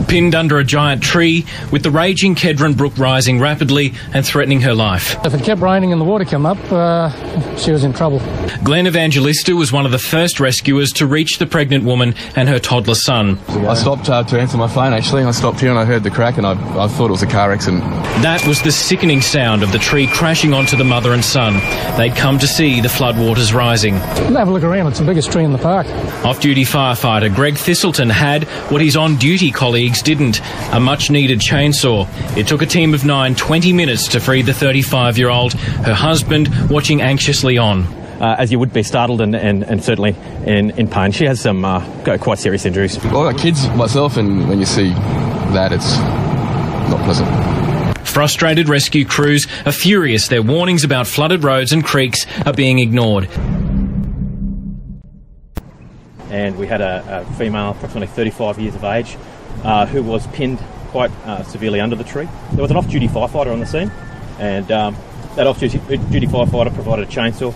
pinned under a giant tree, with the raging Kedron Brook rising rapidly and threatening her life. If it kept raining and the water came up, she was in trouble. Glenn Evangelista was one of the first rescuers to reach the pregnant woman and her toddler son. I stopped to answer my phone, actually. I stopped here and I heard the crack, and I thought it was a car accident. That was the sickening sound of the tree crashing onto the mother and son. They'd come to see the floodwaters rising. Have a look around. It's the biggest tree in the park. Off-duty firefighter Greg Thistleton had what his on-duty colleagues didn't, a much-needed chainsaw. It took a team of 9 20 minutes to free the 35-year-old, her husband watching anxiously on. As you would be, startled and certainly in pain. She has some quite serious injuries. Well, I've got kids myself, and when you see that, it's not pleasant. Frustrated rescue crews are furious their warnings about flooded roads and creeks are being ignored. And we had a female, approximately 35 years of age, who was pinned quite severely under the tree. There was an off-duty firefighter on the scene, and that off-duty firefighter provided a chainsaw.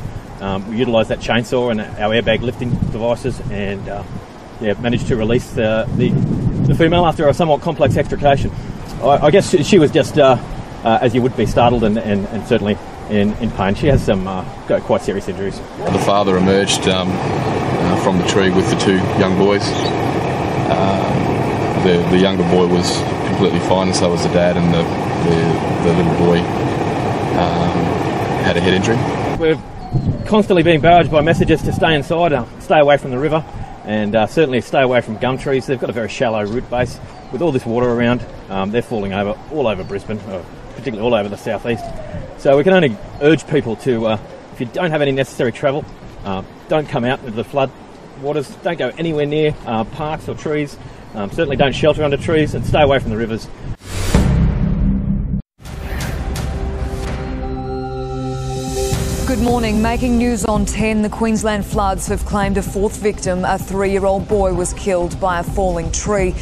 We utilised that chainsaw and our airbag lifting devices, and managed to release the female after a somewhat complex extrication. I guess she was just, as you would be, startled and certainly in pain. She has some quite serious injuries. The father emerged from the tree with the 2 young boys. The younger boy was completely fine, and so was the dad, and the little boy had a head injury. We're constantly being barraged by messages to stay inside, stay away from the river, and certainly stay away from gum trees. They've got a very shallow root base. With all this water around, they're falling over all over Brisbane, particularly all over the southeast. So we can only urge people to, if you don't have any necessary travel, don't come out into the flood waters, don't go anywhere near parks or trees, certainly don't shelter under trees, and stay away from the rivers. Good morning. Making news on 10, the Queensland floods have claimed a 4th victim. A 3-year-old boy was killed by a falling tree.